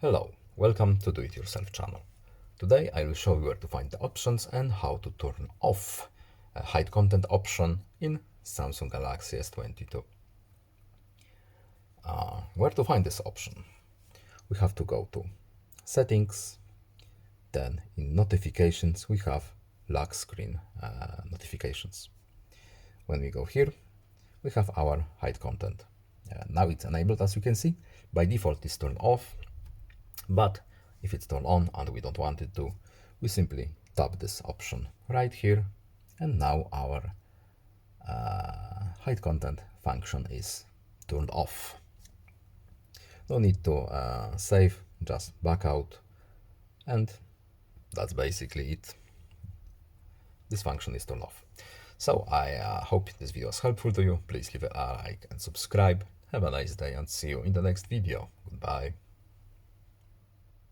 Hello, welcome to Do It Yourself channel. Today I will show you where to find the options and how to turn off a hide content option in Samsung Galaxy S22. Where to find this option? We have to go to Settings, then in Notifications we have lock screen notifications. When we go here, we have our hide content. Now it's enabled, as you can see. By default it's turned off, but if it's turned on and we don't want it to, we simply tap this option right here, and now our hide content function is turned off. No need to save, just back out, and that's basically it. This function is turned off. So I hope this video was helpful to you. Please leave a like and subscribe. Have a nice day and see you in the next video. Goodbye.